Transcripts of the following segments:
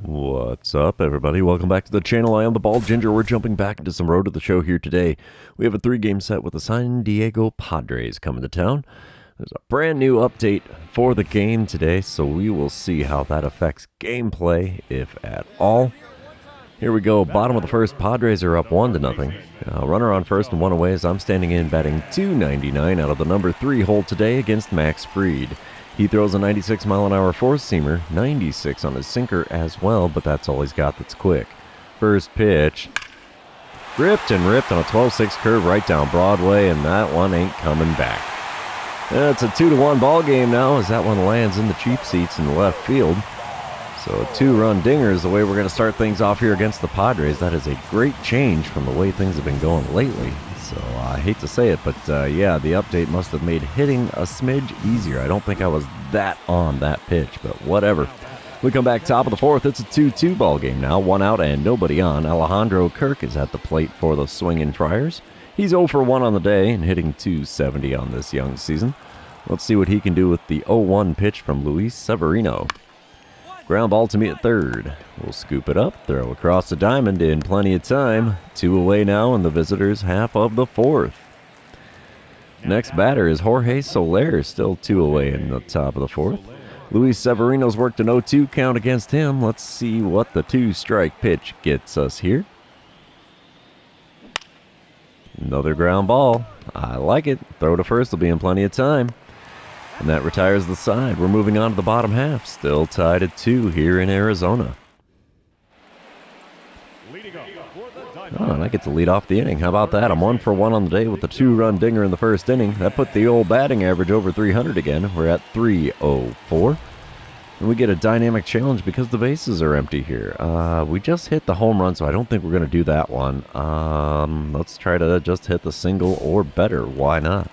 What's up, everybody? Welcome back to the channel. I am the Bald Ginger. We're jumping back into some Road to the Show here today. We have a 3-game set with the San Diego Padres coming to town. There's a brand new update for the game today, so we will see how that affects gameplay, if at all. Here we go. Bottom of the first, Padres are up 1-0. Runner on first and one away as I'm standing in batting .299 out of the number 3 hole today against Max Fried. He throws a 96-mile-an-hour four-seamer, 96 on his sinker as well, but that's all he's got that's quick. First pitch, ripped on a 12-6 curve right down Broadway, and that one ain't coming back. It's a 2-1 ball game now as that one lands in the cheap seats in the left field. So a 2-run dinger is the way we're going to start things off here against the Padres. That is a great change from the way things have been going lately. So I hate to say it, but yeah, the update must have made hitting a smidge easier. I don't think I was that on that pitch, but whatever. We come back top of the fourth. It's a 2-2 ball game now. 1 out and nobody on. Alejandro Kirk is at the plate for the Swingin' Friars. He's 0 for 1 on the day and hitting .270 on this young season. Let's see what he can do with the 0-1 pitch from Luis Severino. Ground ball to me at third. We'll scoop it up, throw across the diamond in plenty of time. 2 away now in the visitors' half of the fourth. Next batter is Jorge Soler, still 2 away in the top of the fourth. Luis Severino's worked an 0-2 count against him. Let's see what the 2-strike pitch gets us here. Another ground ball. I like it. Throw to first will be in plenty of time. And that retires the side. We're moving on to the bottom half. Still tied at 2 here in Arizona. Oh, and I get to lead off the inning. How about that? I'm 1 for 1 on the day with the 2-run dinger in the first inning. That put the old batting average over 300 again. We're at 304. And we get a dynamic challenge because the bases are empty here. We just hit the home run, so I don't think we're going to do that one. Let's try to just hit the single or better. Why not?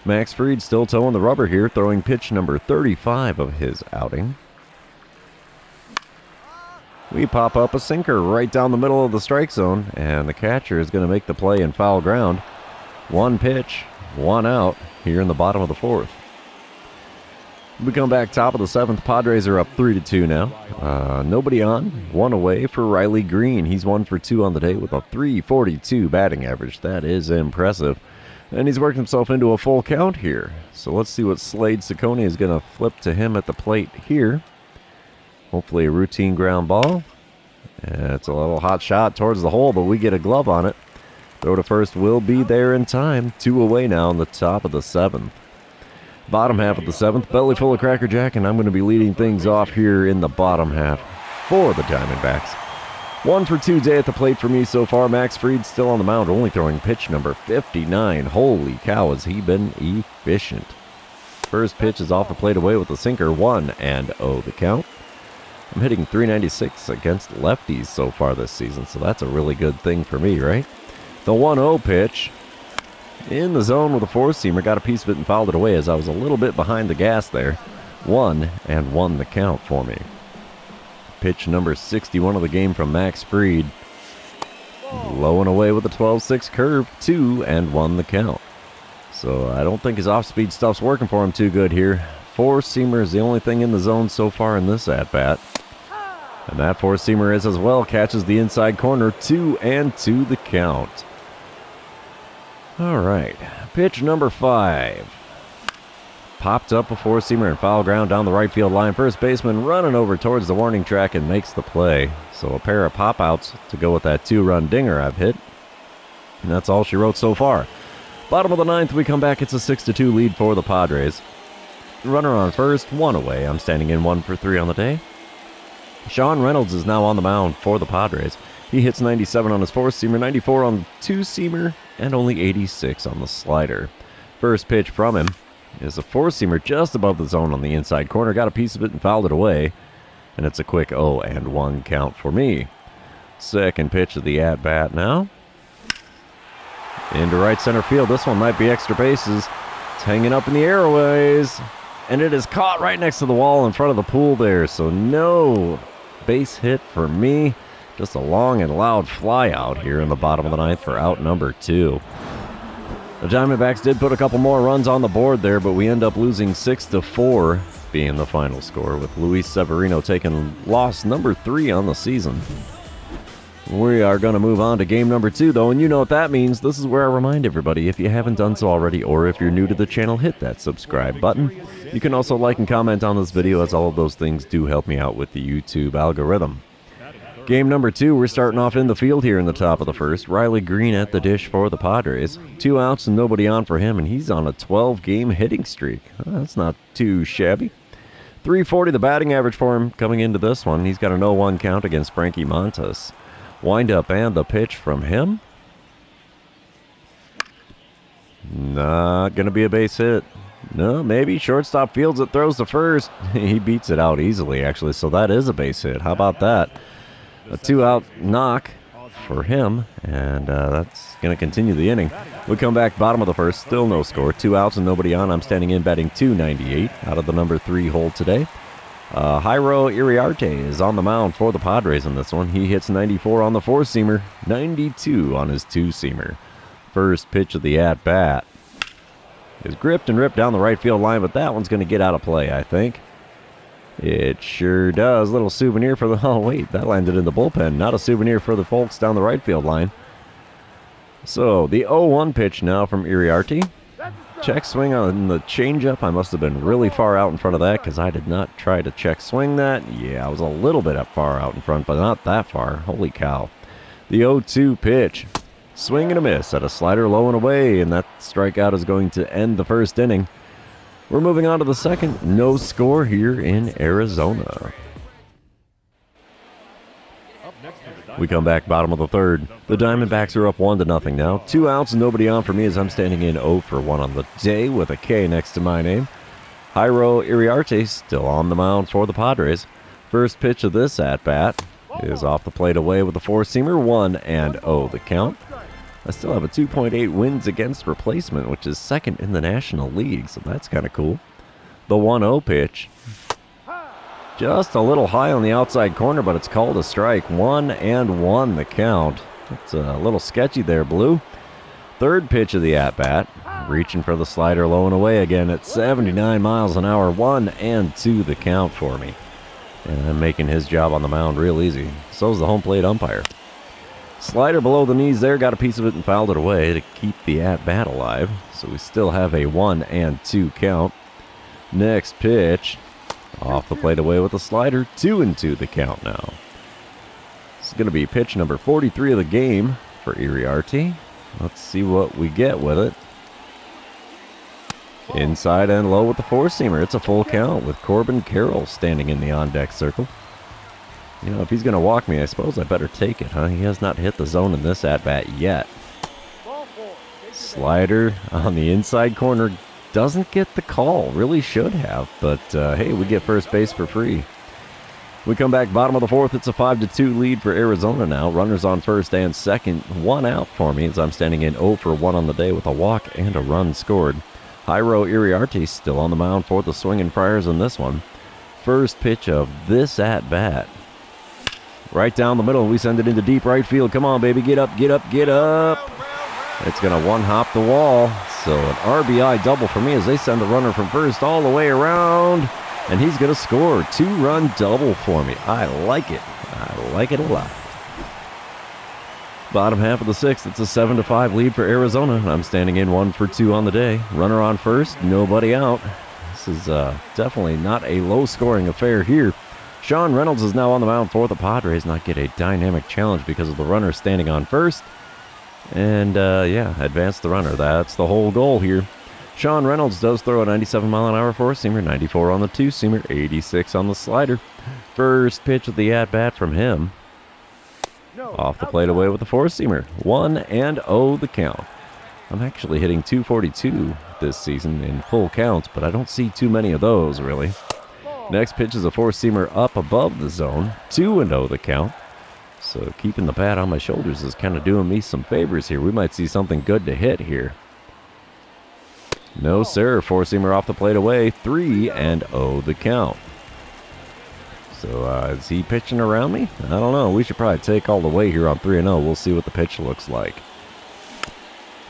Max Fried still towing the rubber here, throwing pitch number 35 of his outing. We pop up a sinker right down the middle of the strike zone, and the catcher is going to make the play in foul ground. 1 pitch, 1 out here in the bottom of the fourth. We come back top of the seventh. Padres are up 3-2 now. Nobody on, 1 away for Riley Green. He's 1 for 2 on the day with a .342 batting average. That is impressive. And he's worked himself into a full count here. So let's see what Slade Ciccone is going to flip to him at the plate here. Hopefully a routine ground ball. And it's a little hot shot towards the hole, but we get a glove on it. Throw to first will be there in time. 2 away now in the top of the seventh. Bottom half of the seventh, belly full of Cracker Jack, and I'm going to be leading things off here in the bottom half for the Diamondbacks. 1 for 2 day at the plate for me so far. Max Fried still on the mound, only throwing pitch number 59. Holy cow, has he been efficient. First pitch is off the plate away with the sinker, 1-0 the count. I'm hitting .396 against lefties so far this season, so that's a really good thing for me, right? The 1-0 pitch in the zone with a four-seamer, got a piece of it and fouled it away as I was a little bit behind the gas there. 1-1 the count for me. Pitch number 61 of the game from Max Fried. Low and away with a 12-6 curve, 2-1 the count. So I don't think his off-speed stuff's working for him too good here. Four-seamer is the only thing in the zone so far in this at-bat. And that four-seamer is as well, catches the inside corner, 2-2 the count. All right, pitch number 5. Popped up a four-seamer and foul ground down the right field line. First baseman running over towards the warning track and makes the play. So a pair of pop-outs to go with that 2-run dinger I've hit. And that's all she wrote so far. Bottom of the ninth, we come back. It's a 6-2 lead for the Padres. Runner on first, 1 away. I'm standing in 1 for 3 on the day. Sean Reynolds is now on the mound for the Padres. He hits 97 on his four-seamer, 94 on the two-seamer, and only 86 on the slider. First pitch from him is a four-seamer just above the zone on the inside corner. Got a piece of it and fouled it away. And it's a quick 0-1 count for me. Second pitch of the at-bat now. Into right center field. This one might be extra bases. It's hanging up in the airways. And it is caught right next to the wall in front of the pool there. So no base hit for me. Just a long and loud fly out here in the bottom of the ninth for out number 2. The Diamondbacks did put a couple more runs on the board there, but we end up losing 6-4 being the final score, with Luis Severino taking loss number 3 on the season. We are going to move on to game number 2, though, and you know what that means. This is where I remind everybody, if you haven't done so already, or if you're new to the channel, hit that subscribe button. You can also like and comment on this video, as all of those things do help me out with the YouTube algorithm. Game number 2, we're starting off in the field here in the top of the first. Riley Green at the dish for the Padres. 2 outs and nobody on for him, and he's on a 12-game hitting streak. That's not too shabby. .340 the batting average for him coming into this one. He's got an 0-1 count against Frankie Montas. Wind up and the pitch from him. Not going to be a base hit. No, maybe. Shortstop fields it, throws to first. He beats it out easily, actually, so that is a base hit. How about that? A 2-out knock for him, and that's going to continue the inning. We come back bottom of the first, still no score. 2 outs and nobody on. I'm standing in batting .298 out of the number 3 hole today. Jairo Iriarte is on the mound for the Padres in this one. He hits 94 on the 4-seamer, 92 on his 2-seamer. First pitch of the at-bat is gripped and ripped down the right field line, but that one's going to get out of play, I think. It sure does. Little souvenir for the... Oh, wait, that landed in the bullpen. Not a souvenir for the folks down the right field line. So, the 0-1 pitch now from Iriarte. Check swing on the changeup. I must have been really far out in front of that because I did not try to check swing that. Yeah, I was a little bit far out in front, but not that far. Holy cow. The 0-2 pitch. Swing and a miss at a slider low and away, and that strikeout is going to end the first inning. We're moving on to the second. No score here in Arizona. We come back bottom of the third. The Diamondbacks are up 1-0 now. 2 outs and nobody on for me as I'm standing in 0 for 1 on the day with a K next to my name. Jairo Iriarte still on the mound for the Padres. First pitch of this at-bat is off the plate away with a 4-seamer. 1-0 the count. I still have a 2.8 wins against replacement, which is second in the National League, so that's kind of cool. The 1-0 pitch. Just a little high on the outside corner, but it's called a strike. 1-1 the count. It's a little sketchy there, Blue. Third pitch of the at-bat. Reaching for the slider low and away again at 79 miles an hour. 1-2 the count for me. And I'm making his job on the mound real easy. So's the home plate umpire. Slider below the knees there, got a piece of it and fouled it away to keep the at-bat alive. So we still have a 1-2 count. Next pitch. Off the plate away with a slider. 2-2 the count now. This is going to be pitch number 43 of the game for Iriarte. Let's see what we get with it. Inside and low with the 4-seamer. It's a full count with Corbin Carroll standing in the on-deck circle. You know, if he's going to walk me, I suppose I better take it, huh? He has not hit the zone in this at-bat yet. Slider on the inside corner. Doesn't get the call. Really should have. But, hey, we get first base for free. We come back bottom of the fourth. It's a 5-2 lead for Arizona now. Runners on first and second. 1 out for me as I'm standing in 0 for 1 on the day with a walk and a run scored. Jairo Iriarte still on the mound for the Swinging Friars in this one. First pitch of this at-bat. Right down the middle. We send it into deep right field. Come on, baby. Get up, get up, get up. It's going to one-hop the wall. So an RBI double for me as they send the runner from first all the way around. And he's going to score. 2-run double for me. I like it. I like it a lot. Bottom half of the sixth. It's a 7-5 lead for Arizona. I'm standing in 1 for 2 on the day. Runner on first. Nobody out. This is definitely not a low-scoring affair here. Sean Reynolds is now on the mound for the Padres. Not get a dynamic challenge because of the runner standing on first. And, yeah, advance the runner. That's the whole goal here. Sean Reynolds does throw a 97-mile-an-hour 4-seamer, 94 on the 2-seamer, 86 on the slider. First pitch of the at-bat from him. Off the plate away with the 4-seamer. 1-0 the count. I'm actually hitting 242 this season in full counts, but I don't see too many of those, really. Next pitch is a 4-seamer up above the zone. 2-0 the count. So keeping the bat on my shoulders is kind of doing me some favors here. We might see something good to hit here. No, sir. 4-seamer off the plate away. 3-0 the count. So is he pitching around me? I don't know. We should probably take all the way here on 3-0. We'll see what the pitch looks like.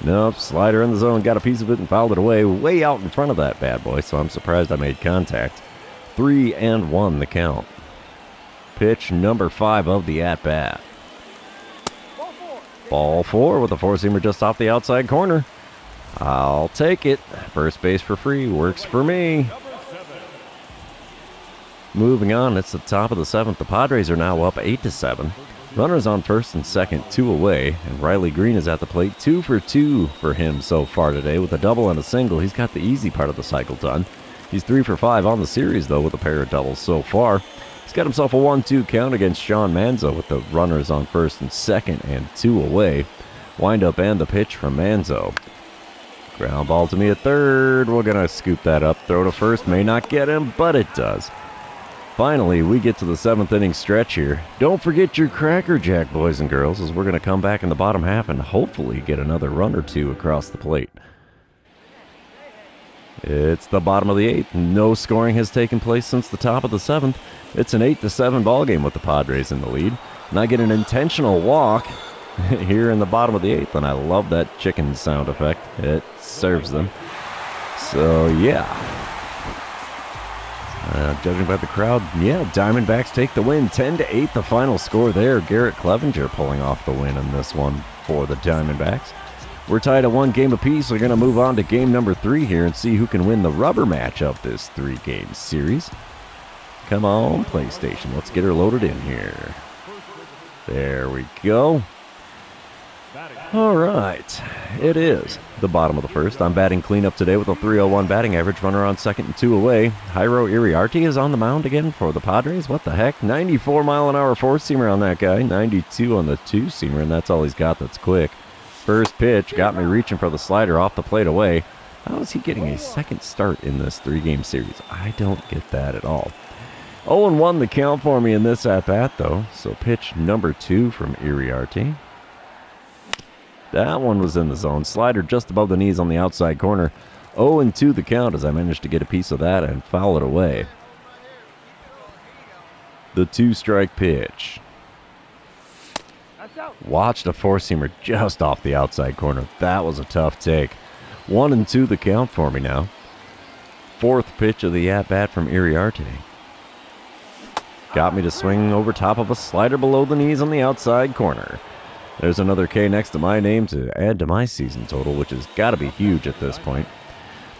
Nope. Slider in the zone. Got a piece of it and fouled it away way out in front of that bad boy. So I'm surprised I made contact. 3-1 the count. Pitch number 5 of the at-bat. Ball 4 with a four-seamer just off the outside corner. I'll take it. First base for free. Works for me. Moving on, it's the top of the 7th. The Padres are now up 8-7. Runners on first and second, 2 away. And Riley Green is at the plate. 2 for 2 for him so far today with a double and a single. He's got the easy part of the cycle done. He's 3 for 5 on the series, though, with a pair of doubles so far. He's got himself a 1-2 count against Sean Manzo with the runners on first and second and 2 away. Wind-up and the pitch from Manzo. Ground ball to me at third. We're going to scoop that up. Throw to first. May not get him, but it does. Finally, we get to the 7th inning stretch here. Don't forget your Cracker Jack, boys and girls, as we're going to come back in the bottom half and hopefully get another run or two across the plate. It's the bottom of the 8th. No scoring has taken place since the top of the 7th. It's an 8-7 ballgame with the Padres in the lead. And I get an intentional walk here in the bottom of the 8th, and I love that chicken sound effect. It serves them. So, yeah. Judging by the crowd, yeah, Diamondbacks take the win. 10-8 the final score there. Garrett Clevenger pulling off the win in this one for the Diamondbacks. We're tied at 1 game apiece. We're going to move on to game number 3 here and see who can win the rubber match of this 3-game series. Come on, PlayStation. Let's get her loaded in here. There we go. All right. It is the bottom of the 1st. I'm batting cleanup today with a .301 batting average. Runner on second and 2 away. Jairo Iriarte is on the mound again for the Padres. What the heck? 94-mile-an-hour four-seamer on that guy. 92 on the two-seamer, and that's all he's got that's quick. First pitch got me reaching for the slider off the plate away. How is he getting a second start in this 3-game series? I don't get that at all. 0-1 the count for me in this at-bat, though. So pitch number 2 from Iriarte. That one was in the zone. Slider just above the knees on the outside corner. 0-2 the count as I managed to get a piece of that and foul it away. The 2-strike pitch. Watched a four-seamer just off the outside corner. That was a tough take. 1-2 the count for me now. 4th pitch of the at-bat from Iriarte. Got me to swing over top of a slider below the knees on the outside corner. There's another K next to my name to add to my season total, which has got to be huge at this point.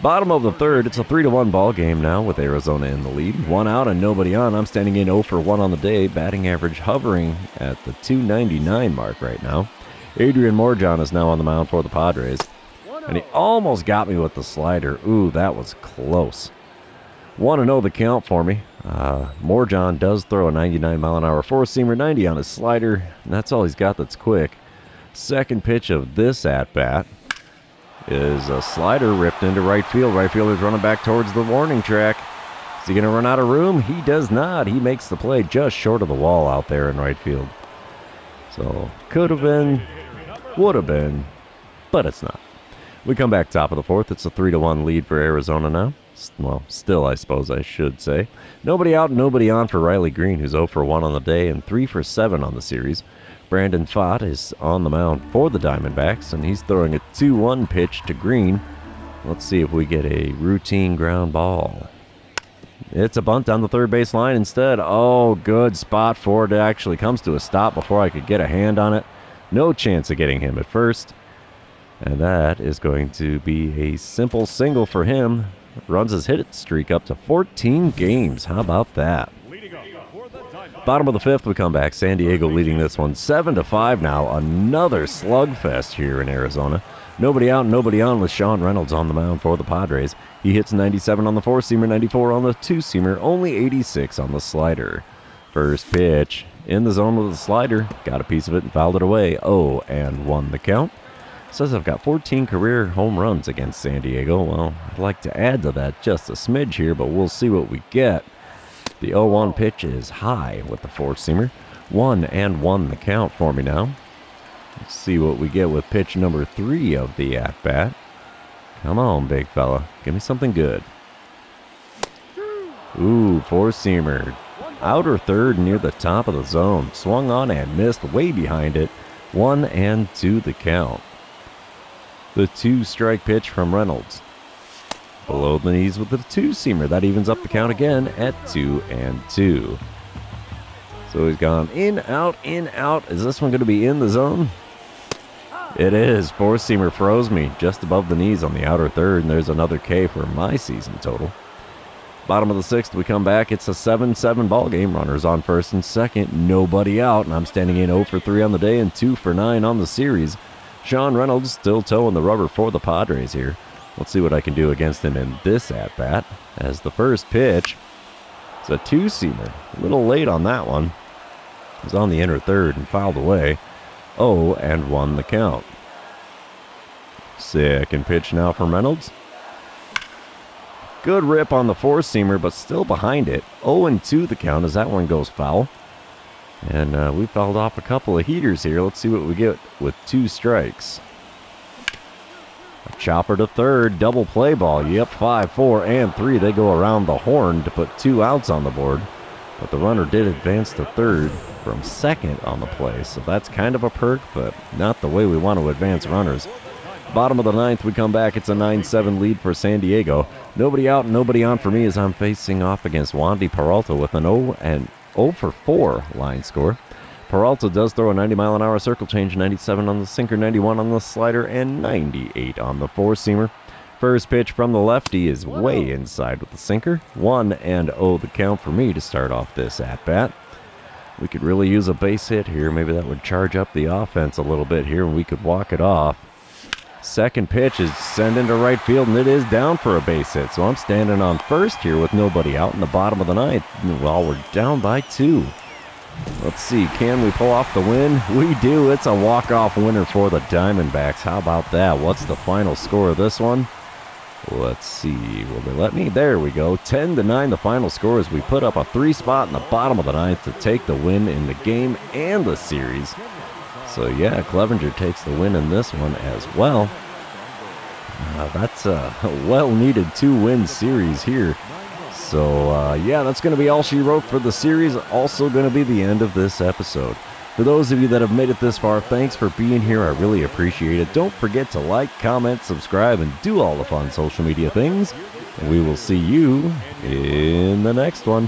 Bottom of the 3rd, it's a 3-1 ball game now with Arizona in the lead. 1 out and nobody on. I'm standing in 0 for 1 on the day. Batting average hovering at the .299 mark right now. Adrian Morjon is now on the mound for the Padres. And he almost got me with the slider. Ooh, that was close. 1-0 the count for me. Morjon does throw a 99-mile-an-hour four-seamer, 90 on his slider, and that's all he's got that's quick. Second pitch of this at-bat is a slider ripped into right field. Right fielder's running back towards the warning track. Is he going to run out of room? He does not. He makes the play just short of the wall out there in right field. So, could have been, would have been, but it's not. We come back top of the 4th. It's a 3-1 lead for Arizona now. Well, still, I suppose I should say. Nobody out, nobody on for Riley Green, who's 0 for 1 on the day and 3 for 7 on the series. Brandon Pfaadt is on the mound for the Diamondbacks, and he's throwing a 2-1 pitch to Green. Let's see if we get a routine ground ball. It's a bunt down the third base line instead. Oh, good spot for it. It actually comes to a stop before I could get a hand on it. No chance of getting him at first. And that is going to be a simple single for him. Runs his hit streak up to 14 games. How about that? Bottom of the 5th, we come back. San Diego leading this one 7-5 now. Another slugfest here in Arizona. Nobody out, nobody on with Sean Reynolds on the mound for the Padres. He hits 97 on the four-seamer, 94 on the two-seamer, only 86 on the slider. First pitch in the zone with the slider. Got a piece of it and fouled it away. 0-1 the count. Says I've got 14 career home runs against San Diego. Well, I'd like to add to that just a smidge here, but we'll see what we get. The 0-1 pitch is high with the four-seamer. 1-1 the count for me now. Let's see what we get with pitch number 3 of the at-bat. Come on, big fella. Give me something good. Ooh, four-seamer. Outer third near the top of the zone. Swung on and missed way behind it. 1-2 the count. The 2-strike pitch from Reynolds. Below the knees with the two-seamer. That evens up the count again at 2-2. So he's gone in, out, in, out. Is this one going to be in the zone? It is. Four-seamer froze me just above the knees on the outer third, and there's another K for my season total. Bottom of the sixth, we come back. It's a 7-7 ball game. Runners on first and second. Nobody out, and I'm standing in 0 for 3 on the day and 2 for 9 on the series. Sean Reynolds still towing the rubber for the Padres here. Let's see what I can do against him in this at-bat. As the first pitch, it's a two-seamer. A little late on that one. It was on the inner third and fouled away. 0-1 the count. Second pitch now from Reynolds. Good rip on the four-seamer, but still behind it. 0-2 the count as that one goes foul. And we fouled off a couple of heaters here. Let's see what we get with 2 strikes. A chopper to third, double play ball. Yep, 5, 4, and 3. They go around the horn to put 2 outs on the board. But the runner did advance to third from second on the play. So that's kind of a perk, but not the way we want to advance runners. Bottom of the ninth, we come back. It's a 9-7 lead for San Diego. Nobody out and nobody on for me as I'm facing off against Wandy Peralta with an 0 for 4 line score. Peralta does throw a 90-mile-an-hour circle change, 97 on the sinker, 91 on the slider, and 98 on the four-seamer. First pitch from the lefty is way inside with the sinker. 1-0 the count for me to start off this at-bat. We could really use a base hit here. Maybe that would charge up the offense a little bit here and we could walk it off. Second pitch is sent into right field, and it is down for a base hit. So I'm standing on first here with nobody out in the bottom of the ninth. Well, we're down by 2. Let's see, can we pull off the win? We do. It's a walk-off winner for the Diamondbacks. How about that? What's the final score of this one? Let's see. Will they let me? There we go. 10-9 the final score as we put up a 3-spot in the bottom of the ninth to take the win in the game and the series. So yeah, Clevenger takes the win in this one as well. That's a well-needed 2-win series here. So yeah, that's going to be all she wrote for the series. Also going to be the end of this episode. For those of you that have made it this far, thanks for being here. I really appreciate it. Don't forget to like, comment, subscribe, and do all the fun social media things. And we will see you in the next one.